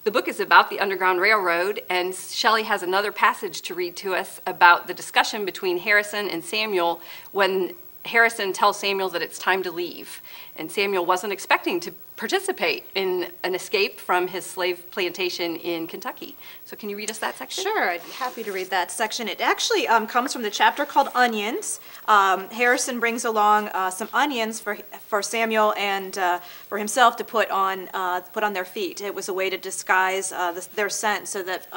The book is about the Underground Railroad, and Shelley has another passage to read to us about the discussion between Harrison and Samuel when Harrison tells Samuel that it's time to leave. And Samuel wasn't expecting to participate in an escape from his slave plantation in Kentucky. So can you read us that section? Sure, I'd be happy to read that section. It actually comes from the chapter called Onions. Harrison brings along some onions for Samuel and for himself to put on their feet. It was a way to disguise their scent so that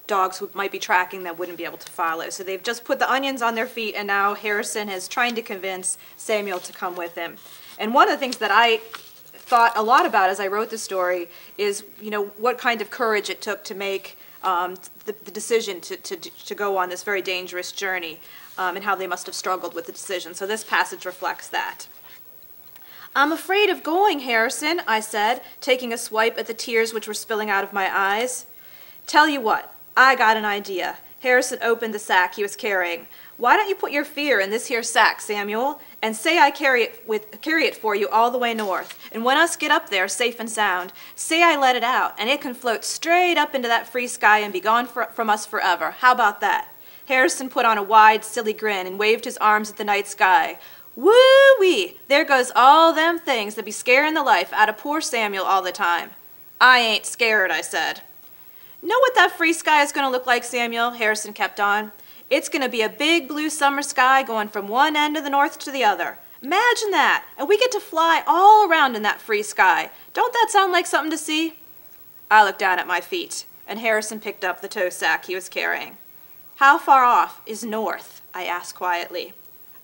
dogs who might be tracking them wouldn't be able to follow. So they've just put the onions on their feet, and now Harrison is trying to convince Samuel to come with him. And one of the things that I thought a lot about as I wrote the story is, what kind of courage it took to make the decision to go on this very dangerous journey, and how they must have struggled with the decision. So this passage reflects that. "I'm afraid of going, Harrison," I said, taking a swipe at the tears which were spilling out of my eyes. "Tell you what, I got an idea." Harrison opened the sack he was carrying. "Why don't you put your fear in this here sack, Samuel, and say I carry it for you all the way north, and when us get up there safe and sound, say I let it out, and it can float straight up into that free sky and be gone from us forever. How about that?" Harrison put on a wide, silly grin and waved his arms at the night sky. "Woo-wee! There goes all them things that be scaring the life out of poor Samuel all the time." "I ain't scared," I said. "Know what that free sky is going to look like, Samuel?" Harrison kept on. "It's going to be a big blue summer sky going from one end of the north to the other. Imagine that, and we get to fly all around in that free sky. Don't that sound like something to see?" I looked down at my feet, and Harrison picked up the tow sack he was carrying. "How far off is north?" I asked quietly.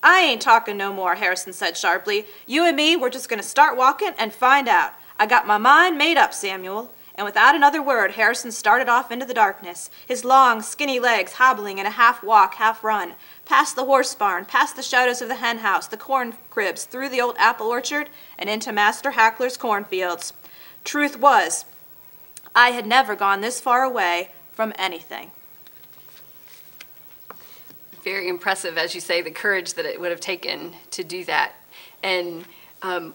"I ain't talking no more," Harrison said sharply. "You and me, we're just going to start walking and find out. I got my mind made up, Samuel." And without another word, Harrison started off into the darkness, his long, skinny legs hobbling in a half-walk, half-run, past the horse barn, past the shadows of the hen house, the corn cribs, through the old apple orchard, and into Master Hackler's cornfields. Truth was, I had never gone this far away from anything. Very impressive, as you say, the courage that it would have taken to do that. And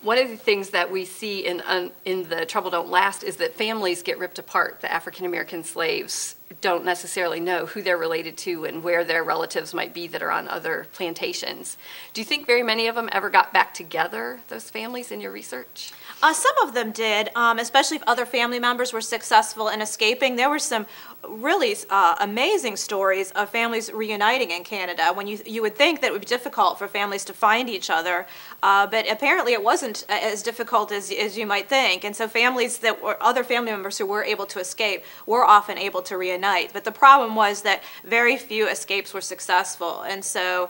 one of the things that we see in The Trouble Don't Last is that families get ripped apart. The African-American slaves don't necessarily know who they're related to and where their relatives might be that are on other plantations. Do you think very many of them ever got back together, those families, in your research? Some of them did, especially if other family members were successful in escaping. There were some really amazing stories of families reuniting in Canada, when you would think that it would be difficult for families to find each other, but apparently it wasn't as difficult as you might think. And so families that were other family members who were able to escape were often able to reunite. But the problem was that very few escapes were successful, and so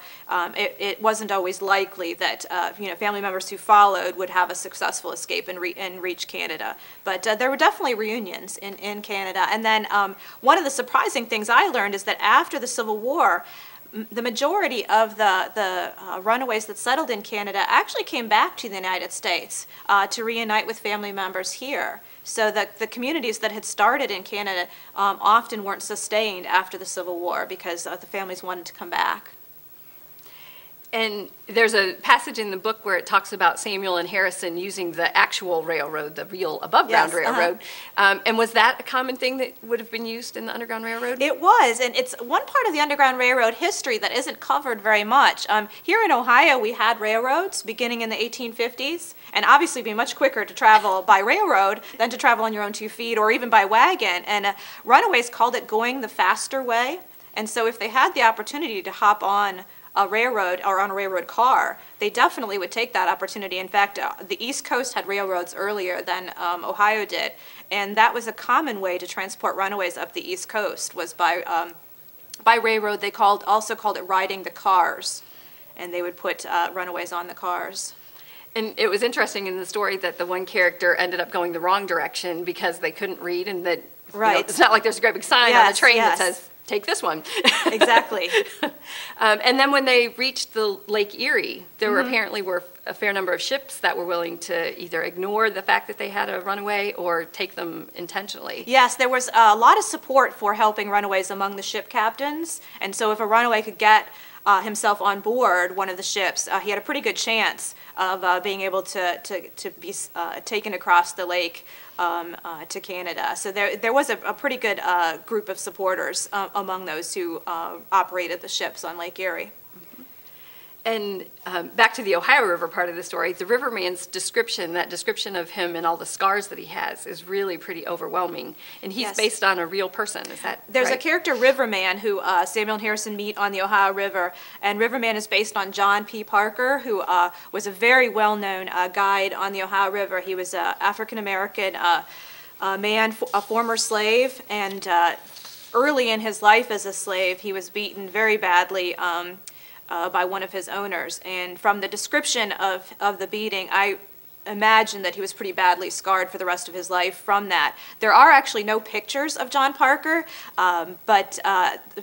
it wasn't always likely that family members who followed would have a successful escape and reach Canada. But there were definitely reunions in Canada. And then one of the surprising things I learned is that after the Civil War, the majority of the runaways that settled in Canada actually came back to the United States to reunite with family members here. So that the communities that had started in Canada often weren't sustained after the Civil War because the families wanted to come back. And there's a passage in the book where it talks about Samuel and Harrison using the actual railroad, the real above-ground railroad. And was that a common thing that would have been used in the Underground Railroad? It was, and it's one part of the Underground Railroad history that isn't covered very much. Here in Ohio, we had railroads beginning in the 1850s, and obviously it'd be much quicker to travel by railroad than to travel on your own 2 feet or even by wagon. And runaways called it going the faster way. And so if they had the opportunity to hop on a railroad or on a railroad car, they definitely would take that opportunity. In fact, the East Coast had railroads earlier than Ohio did, and that was a common way to transport runaways up the East Coast, was by railroad. They also called it riding the cars, and they would put runaways on the cars. And it was interesting in the story that the one character ended up going the wrong direction because they couldn't read, and that it's not like there's a great big sign on the train that says, take this one. Exactly. And then when they reached the Lake Erie, there were apparently a fair number of ships that were willing to either ignore the fact that they had a runaway or take them intentionally. Yes, there was a lot of support for helping runaways among the ship captains. And so if a runaway could get himself on board one of the ships, he had a pretty good chance of being able to be taken across the lake to Canada. So there was a pretty good group of supporters among those who operated the ships on Lake Erie. And back to the Ohio River part of the story, the Riverman's description, that description of him and all the scars that he has, is really pretty overwhelming. And he's based on a real person, is that There's right? a character, Riverman, who Samuel and Harrison meet on the Ohio River, and Riverman is based on John P. Parker, who was a very well-known guide on the Ohio River. He was an African-American man, a former slave, and early in his life as a slave, he was beaten very badly by one of his owners. And from the description of the beating, I imagine that he was pretty badly scarred for the rest of his life from that. There are actually no pictures of John Parker, but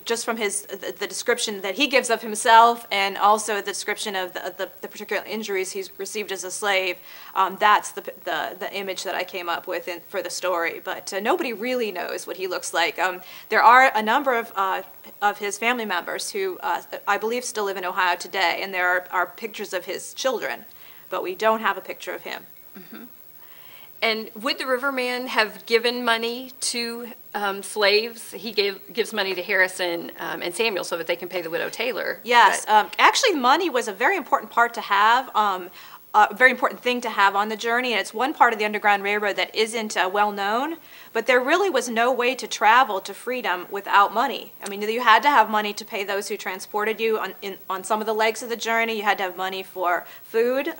just from the description that he gives of himself, and also the description of the particular injuries he's received as a slave, that's the image that I came up with for the story. But nobody really knows what he looks like. There are a number of his family members who I believe still live in Ohio today, and there are pictures of his children, but we don't have a picture of him. Mm-hmm. And would the Riverman have given money to slaves? He gives money to Harrison and Samuel so that they can pay the widow Taylor. Yes, actually money was a very important part to have, a very important thing to have on the journey, and it's one part of the Underground Railroad that isn't well known, but there really was no way to travel to freedom without money. I mean, you had to have money to pay those who transported you on some of the legs of the journey. You had to have money for food.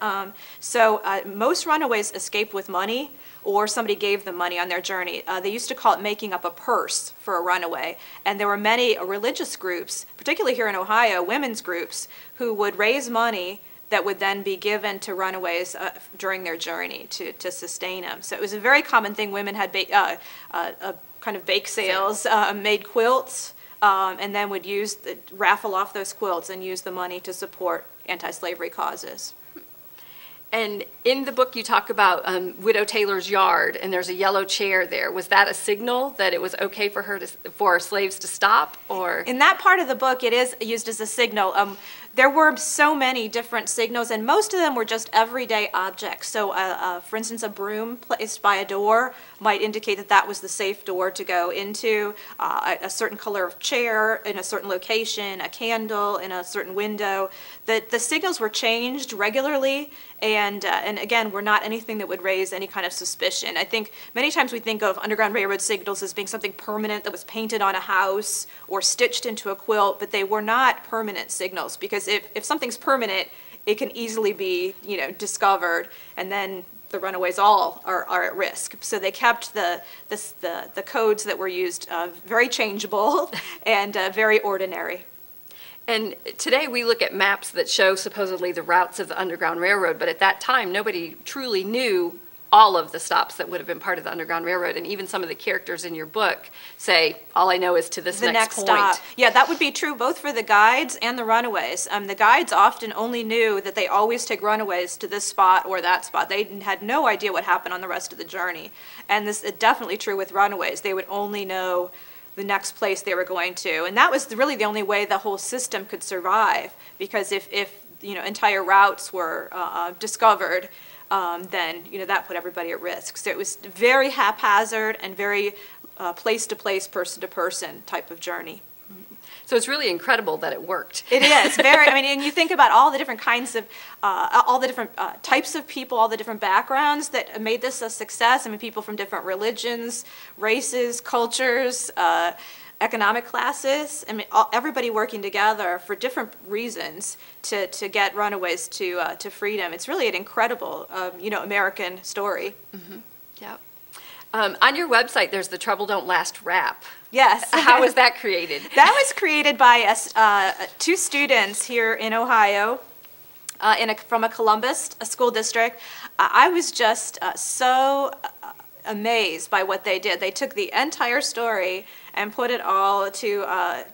So most runaways escaped with money, or somebody gave them money on their journey. They used to call it making up a purse for a runaway, and there were many religious groups, particularly here in Ohio, women's groups, who would raise money that would then be given to runaways during their journey to sustain them. So it was a very common thing. Women had kind of bake sales, made quilts, and then would raffle off those quilts and use the money to support anti-slavery causes. And in the book you talk about Widow Taylor's yard, and there's a yellow chair there. Was that a signal that it was okay for slaves to stop, or? In that part of the book, it is used as a signal. There were so many different signals, and most of them were just everyday objects. So, for instance, a broom placed by a door might indicate that that was the safe door to go into, a certain color of chair in a certain location, a candle in a certain window. The signals were changed regularly, and again, were not anything that would raise any kind of suspicion. I think many times we think of Underground Railroad signals as being something permanent that was painted on a house or stitched into a quilt, but they were not permanent signals, because if something's permanent, it can easily be, discovered, and then the runaways all are at risk. So they kept the codes that were used very changeable and very ordinary. And today we look at maps that show supposedly the routes of the Underground Railroad, but at that time nobody truly knew all of the stops that would have been part of the Underground Railroad. And even some of the characters in your book say, all I know is to this next point. Stop. Yeah, that would be true both for the guides and the runaways. The guides often only knew that they always take runaways to this spot or that spot. They had no idea what happened on the rest of the journey. And this is definitely true with runaways. They would only know the next place they were going to. And that was really the only way the whole system could survive, because if entire routes were discovered, then that put everybody at risk. So it was very haphazard and very place-to-place, person-to-person type of journey. So it's really incredible that it worked. It is very. And you think about all the different kinds of, all the different types of people, all the different backgrounds that made this a success. People from different religions, races, cultures, economic classes. Everybody working together for different reasons to get runaways to freedom. It's really an incredible, American story. Mm-hmm. Yep. On your website, there's the Trouble Don't Last rap. Yes. How was that created? That was created by two students here in Ohio, from a Columbus school district. I was just so amazed by what they did. They took the entire story and put it all to a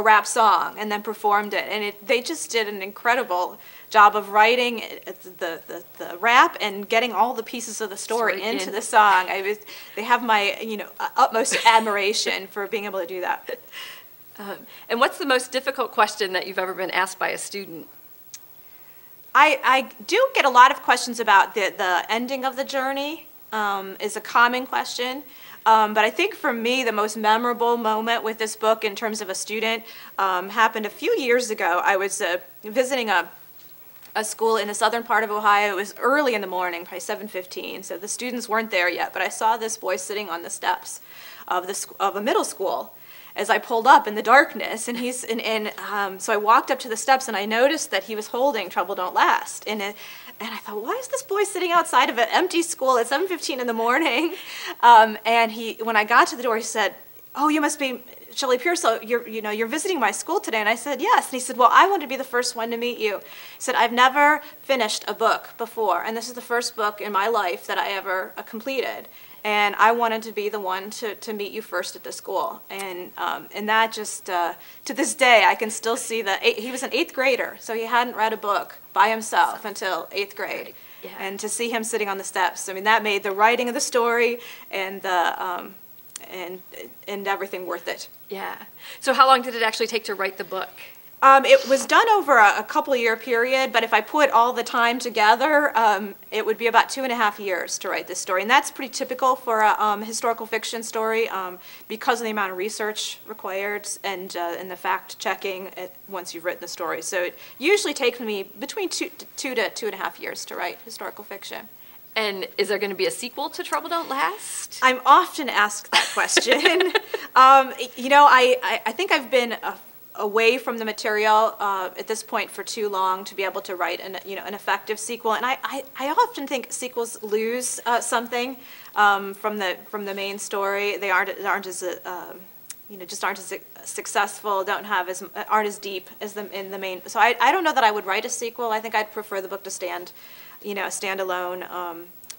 rap song, and then performed it. And they just did an incredible job of writing the rap and getting all the pieces of the story into the song. They have my utmost admiration for being able to do that. And what's the most difficult question that you've ever been asked by a student? I do get a lot of questions about the ending of the journey. is a common question. But I think for me, the most memorable moment with this book in terms of a student happened a few years ago. I was visiting a school in the southern part of Ohio. It was early in the morning, probably 7:15, so the students weren't there yet. But I saw this boy sitting on the steps of a middle school as I pulled up in the darkness, and so I walked up to the steps, and I noticed that he was holding "Trouble Don't Last," and I thought, why is this boy sitting outside of an empty school at 7:15 in the morning? And when I got to the door, he said, "Oh, you must be Shelley Pearsall. You're visiting my school today." And I said, "Yes." And he said, "Well, I want to be the first one to meet you." He said, "I've never finished a book before, and this is the first book in my life that I ever completed. And I wanted to be the one to meet you first at the school." And that just, to this day, I can still see he was an 8th grader, so he hadn't read a book by himself until 8th grade. Yeah. And to see him sitting on the steps, I mean, that made the writing of the story and everything worth it. Yeah. So how long did it actually take to write the book? It was done over a couple-year period, but if I put all the time together, it would be about 2.5 years to write this story. And that's pretty typical for a historical fiction story because of the amount of research required and the fact-checking once you've written the story. So it usually takes me between 2 to 2.5 years to write historical fiction. And is there going to be a sequel to Trouble Don't Last? I'm often asked that question. I think I've been away from the material at this point for too long to be able to write an effective sequel, and I often think sequels lose something from the main story. They aren't as just aren't as successful, aren't as deep as in the main. So I don't know that I would write a sequel. I think I'd prefer the book to stand alone.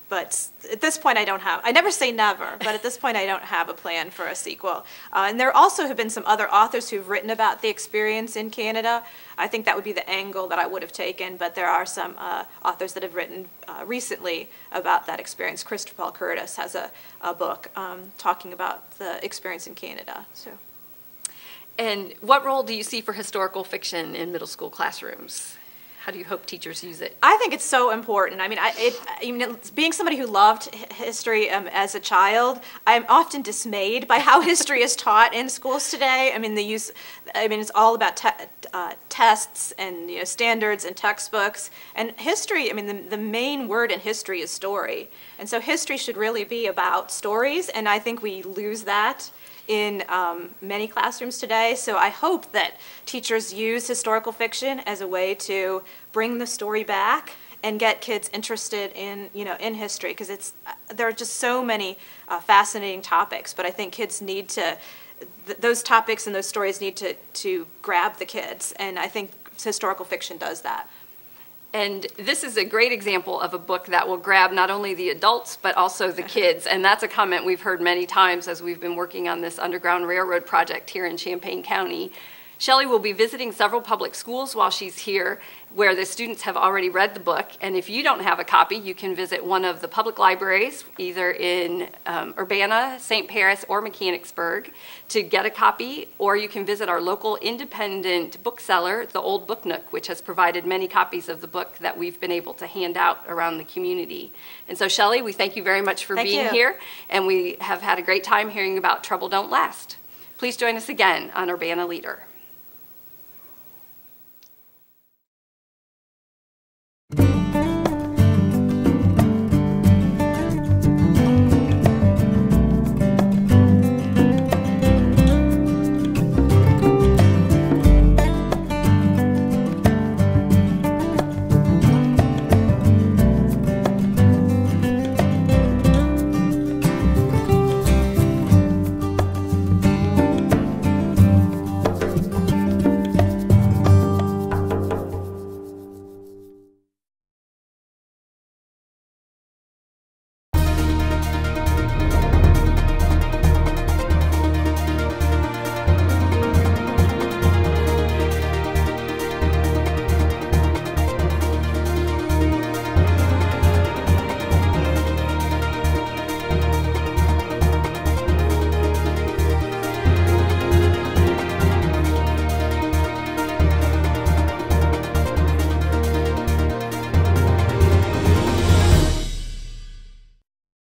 But at this point, I never say never, but at this point I don't have a plan for a sequel. And there also have been some other authors who've written about the experience in Canada. I think that would be the angle that I would have taken, but there are some authors that have written recently about that experience. Christopher Paul Curtis has a book talking about the experience in Canada. So. And what role do you see for historical fiction in middle school classrooms? How do you hope teachers use it? I think it's so important. I mean, being somebody who loved history as a child, I'm often dismayed by how history is taught in schools today. I mean, it's all about tests and standards and textbooks. And history, I mean, the main word in history is story. And so history should really be about stories, and I think we lose that in many classrooms today. So I hope that teachers use historical fiction as a way to bring the story back and get kids interested in history, because there are just so many fascinating topics. But I think kids need to those topics and those stories need to grab the kids, and I think historical fiction does that. And this is a great example of a book that will grab not only the adults, but also the kids. And that's a comment we've heard many times as we've been working on this Underground Railroad project here in Champaign County. Shelley will be visiting several public schools while she's here where the students have already read the book. And if you don't have a copy, you can visit one of the public libraries, either in Urbana, St. Paris, or Mechanicsburg, to get a copy. Or you can visit our local independent bookseller, the Old Book Nook, which has provided many copies of the book that we've been able to hand out around the community. And so, Shelley, we thank you very much for being here. And we have had a great time hearing about Trouble Don't Last. Please join us again on Urbana Leader.